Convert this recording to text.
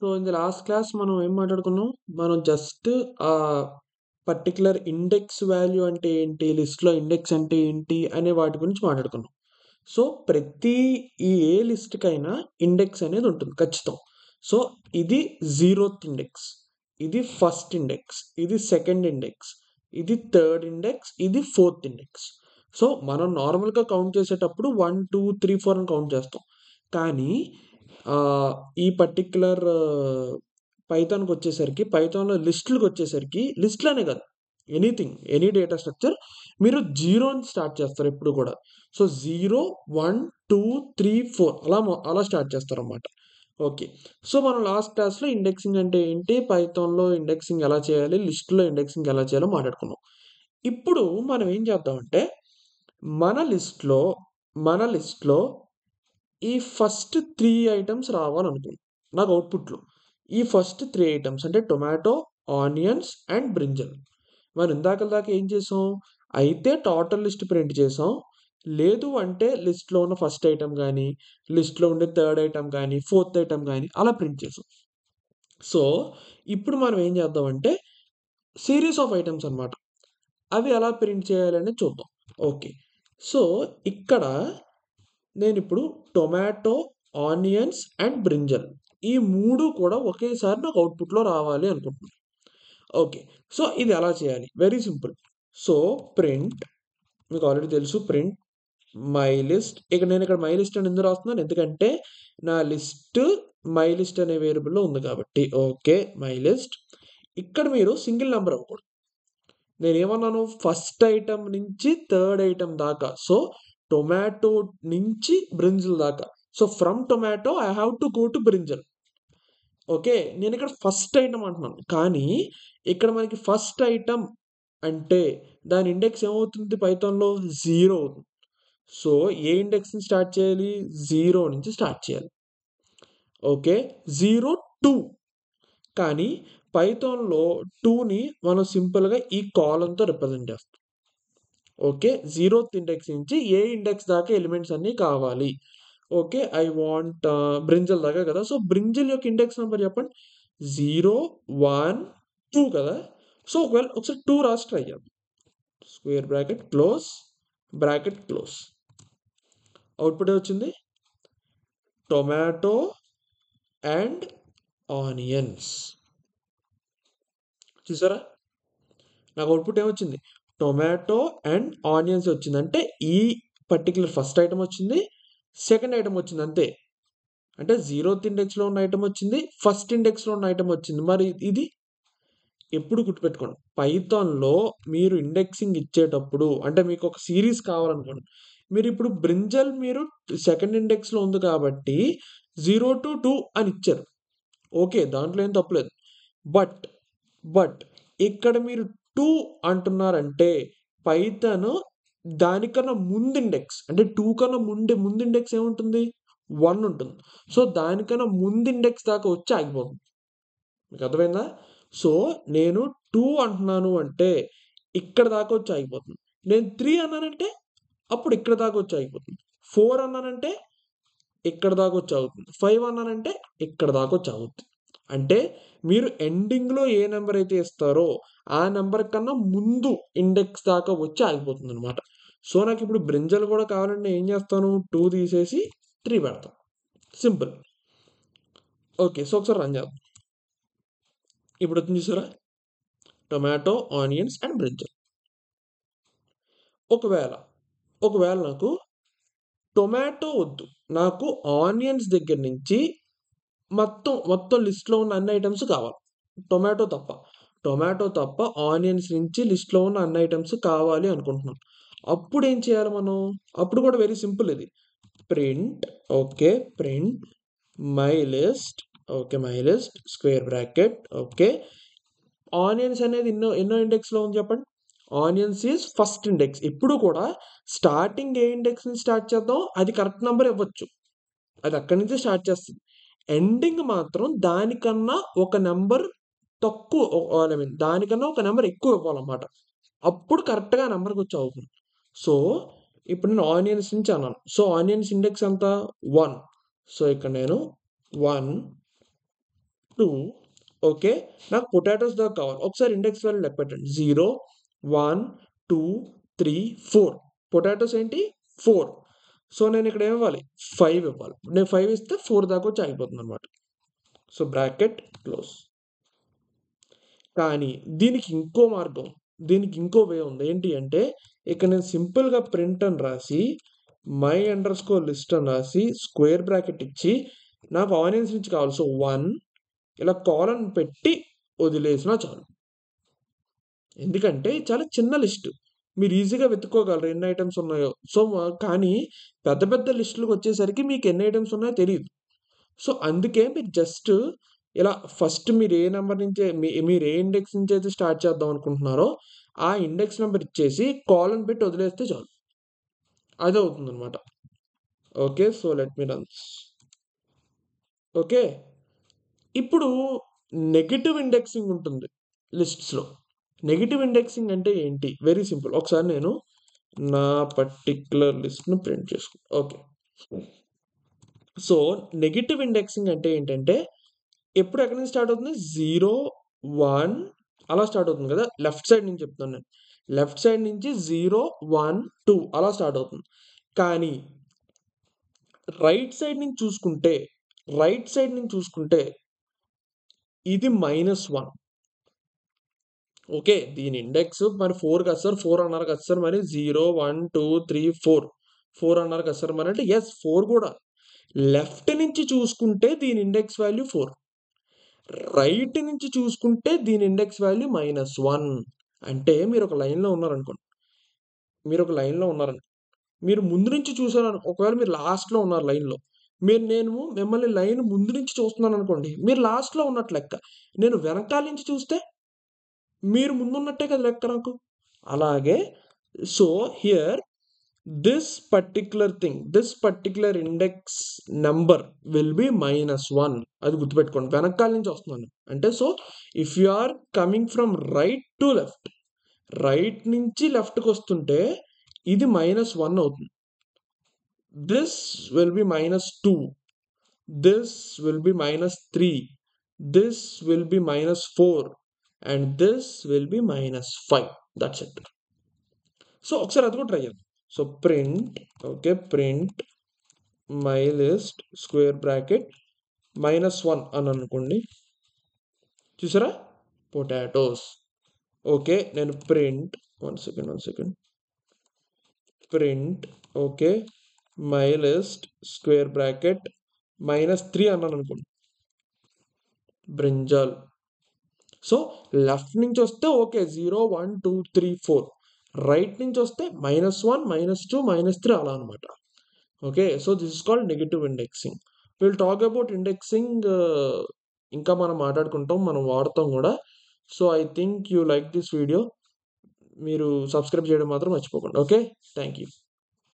So, in the last class మనం ఏం మాట్లాడుకున్నాం? మనం జస్ట్ పర్టిక్యులర్ ఇండెక్స్ వాల్యూ అంటే ఏంటి? లిస్ట్‌లో ఇండెక్స్ అంటే ఏంటి? అనే వాటి గురించి మాట్లాడుకున్నాం. సో, ప్రతి ఏ లిస్ట్‌కైనా ఇండెక్స్ అనేది ఉంటుంది ఖచ్చితం. సో, ఇది 0థ్ ఇండెక్స్, ఇది ఫస్ట్ ఇండెక్స్, ఇది సెకండ్ ఇండెక్స్, ఇది థర్డ్ ఇండెక్స్, ఇది ఫోర్త్ ఇండెక్స్. సో, మనం నార్మల్‌గా కౌంట్ చేసేటప్పుడు 1, 2, 3, 4 అని కౌంట్ చేస్తాం. కానీ ఆహ్, ఈ పర్టిక్యులర్ పైథాన్‌కొచ్చేసరికి పైథాన్‌లో లిస్ట్‌లకొచ్చేసరికి లిస్ట్‌లనే కాదు. ఎనీథింగ్, ఎనీ డేటా స్ట్రక్చర్ మీరు 0 అని స్టార్ట్ చేస్తారు ఎప్పుడు కూడా. సో, 0, 1, 2, 3, 4 అలా స్టార్ట్ చేస్తారనమాట. ఓకే. సో, మనం లాస్ట్ క్లాస్‌లో ఇండెక్సింగ్ అంటే ఏంటి? పైథాన్‌లో ఇండెక్సింగ్ ఎలా చేయాలి? లిస్ట్‌లో ఇండెక్సింగ్ ఎలా చేయాలో మాట్లాడుకున్నాం. ఇప్పుడు మనం ఏం చేద్దామంటే మన లిస్ట్‌లో మన లిస్ట్‌లో ఈ ఫస్ట్ 3 ఐటెమ్స్ రావాలనుకుందాం నాకు అవుట్‌పుట్‌లో. ఈ ఫస్ట్ 3 ఐటెమ్స్ అంటే టొమాటో, ఆనియన్స్ అండ్ బ్రింజల్. మనం ఇందాకల దాకా ఏం చేసాం? అయితే టోటల్ లిస్ట్ ప్రింట్ చేసాం. లేదు అంటే లిస్ట్‌లో ఉన్న ఫస్ట్ ఐటెమ్ గాని, లిస్ట్‌లో ఉండే థర్డ్ ఐటెమ్ గాని, ఫోర్త్ ఐటెమ్ గాని అలా ప్రింట్ చేసాం. సో, ఇప్పుడు మనం ఏం చేద్దామంటే సీరీస్ ఆఫ్ ఐటెమ్స్ అన్నమాట. అవి ఎలా ప్రింట్ చేయాలనేది చూద్దాం. ఓకే. సో, ఇక్కడ నేనిప్పుడు టొమాటో, ఆనియన్స్ అండ్ బ్రింజల్ ఈ 3 కూడా ఒకేసారి నాకు అవుట్‌పుట్‌లో రావాలి అనుకుంటున్నాను. ఓకే. సో, ఇది ఎలా చేయాలి? Very simple. సో, ప్రింట్ మీకు ఆల్రెడీ తెలుసు ప్రింట్ మై లిస్ట్. నేనిక్కడ మై లిస్ట్ అని ఎందుకు రాస్తున్నాను? ఎందుకంటే నా లిస్ట్ మై లిస్ట్ అనే వేరియబుల్‌లో ఉంది కాబట్టి. ఓకే. My list. ఇక్కడ మీరు సింగిల్ నంబర్ ఇవ్వకూడదు. నేనేమన్నాను? ఫస్ట్ ఐటెమ్ నుంచి థర్డ్ ఐటెమ్ దాకా. సో, టొమాటో నుంచి బ్రింజల్ దాకా. So, from tomato I have to go to brinjal. Okay. నేనిక్కడ ఫస్ట్ ఐటెమ్ అంటున్నాను. కానీ ఇక్కడ మనకి ఫస్ట్ ఐటెమ్ అంటే దాని ఇండెక్స్ ఏమవుతుంది పైథాన్‌లో? 0 అవుతుంది. సో, ఏ ఇండెక్స్ నుంచి స్టార్ట్ చేయాలి? 0 నుంచి స్టార్ట్ చేయాలి. ఓకే. 0, 2 కానీ పైథాన్‌లో 2ని మనం సింపుల్‌గా ఈ కాలమ్‌తో రిప్రజెంట్ చేస్తాం. ఓకే. 0థ్ ఇండెక్స్ నుంచి ఏ ఇండెక్స్ దాకా ఎలిమెంట్స్ అన్నీ కావాలి. ఓకే. ఐ వాంట్ బ్రింజల్ దాకా కదా! సో, బ్రింజల్ యొక్క ఇండెక్స్ నంబర్ చెప్పండి. 0, 1, 2 కదా! సో, ఒకసారి 2 రాసి ట్రై చేద్దాం. Square bracket close, bracket close. Output ఏమొచ్చింది? Tomato and onions. చూసారా? నాకు అవుట్‌పుట్ ఏమొచ్చింది? టొమాటో అండ్ ఆనియన్స్ వచ్చింది. అంటే ఈ పర్టిక్యులర్ ఫస్ట్ ఐటెమ్ వచ్చింది. సెకండ్ ఐటెమ్ వచ్చింది అంతే. అంటే 0థ్ ఇండెక్స్‌లో ఉన్న ఐటెమ్ వచ్చింది. ఫస్ట్ ఇండెక్స్‌లో ఉన్న ఐటెమ్ వచ్చింది. మరి ఇది ఎప్పుడు గుర్తుపెట్టుకోండి. పైథాన్‌లో మీరు ఇండెక్సింగ్ ఇచ్చేటప్పుడు అంటే మీకు ఒక సీరీస్ కావాలనుకోండి. మీరిప్పుడు బ్రింజల్ మీరు సెకండ్ ఇండెక్స్‌లో ఉంది కాబట్టి 0-2 అని ఇచ్చారు. ఓకే. దాంట్లో ఏం తప్పులేదు. బట్, బట్ ఇక్కడ మీరు 2 అంటున్నారంటే పైథాన్ దానికన్నా ముందు ఇండెక్స్ అంటే 2 కన్నా ముందు ఇండెక్స్ ఏముంటుంది? 1 ఉంటుంది. సో, దానికన్నా ముందు ఇండెక్స్ దాకా వచ్చి ఆగిపోతుంది. మీకు అర్థమైందా? సో, నేను 2 అంటున్నాను అంటే ఇక్కడ దాకా వచ్చి ఆగిపోతుంది. నేను 3 అన్నానంటే అప్పుడు ఇక్కడ దాకా వచ్చి ఆగిపోతుంది. 4 అన్నానంటే ఇక్కడ దాకా వచ్చి ఆగుతుంది. 5 అన్నానంటే ఇక్కడ దాకా వచ్చి ఆగుద్ది. అంటే మీరు ఎండింగ్‌లో ఏ నంబర్ అయితే ఇస్తారో ఆ నంబర్ కన్నా ముందు ఇండెక్స్ దాకా వచ్చి ఆగిపోతుందనమాట. సో, నాకిప్పుడు బ్రింజల్ కూడా కావాలంటే నేను ఏం చేస్తాను? 2 తీసేసి 3 పెడతా. సింపుల్. ఓకే. సో, ఒకసారి రన్ చేద్దాం. ఇప్పుడొచ్చింది చూసారా? Tomato, onions and brinjal. ఒకవేళ, ఒకవేళ నాకు టొమాటో వద్దు. నాకు ఆనియన్స్ దగ్గర నుంచి మొత్తం లిస్ట్‌లో ఉన్న అన్ని ఐటెమ్స్ కావాలి. టొమాటో తప్ప. టొమాటో తప్ప ఆనియన్స్ నుంచి లిస్ట్‌లో ఉన్న అన్ని ఐటెమ్స్ కావాలి అనుకుంటున్నాను. అప్పుడేం చేయాలి మనం? అప్పుడు కూడా వెరీ సింపుల్ ఇది. Print okay. Print my list okay. My list square bracket okay. Onions అనేది ఎన్నో ఇండెక్స్‌లో ఉంది చెప్పండి? Onions is first index. ఎప్పుడు కూడా స్టార్టింగ్ ఏ ఇండెక్స్ నుంచి స్టార్ట్ చేద్దాం అది కరెక్ట్ నంబర్ ఇవ్వచ్చు. అది అక్కడి నుంచే స్టార్ట్ చేస్తది. ఎండింగ్ మాత్రం దానికన్నా ఒక నంబర్ తక్కువ ఐ మీన్ దానికన్నా ఒక నంబర్ ఎక్కువ ఇవ్వాలన్నమాట. అప్పుడు కరెక్ట్‌గా ఆ నంబర్‌కొచ్చి ఆగుతుంది. సో, ఇప్పుడు నేను ఆనియన్స్ నుంచి అన్నాను. సో, ఆనియన్స్ ఇండెక్స్ ఎంత? 1. సో, ఇక్కడ నేను 1, 2 ఓకే. నాకు పొటాటోస్ దాకా కావాలి. ఒకసారి ఇండెక్స్ వాల్యూ లెక్క పెట్టండి. 0, 1, 2, 3, 4 పొటాటోస్ ఏంటి 4. సో, నేను ఇక్కడ ఏమివ్వాలి 5 ఇవ్వాలి. నేను 5 ఇస్తే 4 దాకా వచ్చి ఆగిపోతుందనమాట. So, bracket close. కానీ దీనికి ఇంకో మార్గం, దీనికి ఇంకో వే ఉంది. ఏంటి అంటే ఇక్కడ నేను సింపుల్‌గా ప్రింట్ అని రాసి my_list అని రాసి స్క్వేర్ బ్రాకెట్ ఇచ్చి నాకు ఆనియన్స్ నుంచి కావాలి. సో, 1 ఇలా కోలన్ పెట్టి వదిలేసినా చాలు. ఎందుకంటే చాలా చిన్న లిస్ట్. మీరు ఈజీగా వెతుక్కోగలరు ఎన్ని ఐటెమ్స్ ఉన్నాయో. సో, కానీ పెద్ద పెద్ద లిస్టులకొచ్చేసరికి మీకు ఎన్ని ఐటెమ్స్ ఉన్నాయో తెలీదు. సో, అందుకే మీరు జస్ట్ ఇలా ఫస్ట్ మీరు ఏ నంబర్ నుంచి మీరు ఏ ఇండెక్స్ నుంచి అయితే స్టార్ట్ చేద్దాం అనుకుంటున్నారో, ఆ ఇండెక్స్ నంబర్ ఇచ్చేసి కోలన్ పెట్టి వదిలేస్తే చాలు. అదవుతుందనమాట. Okay. So, let me run this. Okay. ఇప్పుడు నెగెటివ్ ఇండెక్సింగ్ ఉంటుంది లిస్ట్స్‌లో. నెగెటివ్ ఇండెక్సింగ్ అంటే ఏంటి? Very simple. ఒకసారి నేను నా పర్టిక్యులర్ లిస్ట్‌ని ప్రింట్ చేసుకుంటా. ఓకే. సో, నెగెటివ్ ఇండెక్సింగ్ అంటే ఏంటంటే ఎప్పుడు ఎక్కడి నుంచి స్టార్ట్ అవుతుంది? 0, 1 అలా స్టార్ట్ అవుతుంది కదా! లెఫ్ట్ సైడ్ నుంచి చెప్తున్నాను నేను. లెఫ్ట్ సైడ్ నుంచి 0, 1, 2 అలా స్టార్ట్ అవుతుంది. కానీ రైట్ సైడ్ నుంచి చూసుకుంటే, ఇది -1. ఓకే. దీని ఇండెక్స్ మరి 4 కదా సార్! 4 అన్నారు కదా సార్! మరి 0, 1, 2, 3, 4. 4 అన్నారు కదా సార్! మరంటే యెస్ 4 కూడా. లెఫ్ట్ నుంచి చూసుకుంటే దీని ఇండెక్స్ వాల్యూ 4. రైట్ నుంచి చూసుకుంటే దీని ఇండెక్స్ వాల్యూ -1. అంటే మీరొక లైన్‌లో ఉన్నారనుకోండి. మీరు ముందు నుంచి ఒకవేళ మీరు లాస్ట్‌లో ఉన్నారు లైన్‌లో. నేను మిమ్మల్ని లైన్ ముందు నుంచి చూస్తున్నాననుకోండి. మీరు లాస్ట్‌లో ఉన్నట్టు లెక్క. నేను వెనకాల నుంచి చూస్తే మీరు ముందున్నట్టే కదా లెక్క నాకు. అలాగే so, here this particular index number will be -1 అది గుర్తుపెట్టుకోండి. వెనకాల నుంచి వస్తున్నాను. అంటే so, if you are coming from right to left, right నుంచి లెఫ్ట్‌కొస్తుంటే ఇది -1 అవుతుంది. This will be -2. This will be -3. This will be -4 and this will be -5. That's it. So, ఒకసారి అది కూడా ట్రై చేద్దాం. So, print my list square bracket -1 అని అనుకోండి. చూసారా? పొటాటోస్. ఓకే. నేను print 1 second. Print okay. My list square bracket -3 అన్నాను అనుకోండి. బ్రింజాల్. సో, లెఫ్ట్ నుంచి వస్తే ఓకే. 0, 1, 2, 3, 4. రైట్ నుంచి వస్తే -1, -2, -3 అలా అనమాట. Okay. So, this is called negative indexing. Will talk about indexing ఇంకా మనం మాట్లాడుకుంటాం. మనం వాడతాం గూడా. So, I think you like this video. మీరు సబ్స్క్రైబ్ చేయడం మాత్రం మర్చిపోకండి. ఓకే. Thank you.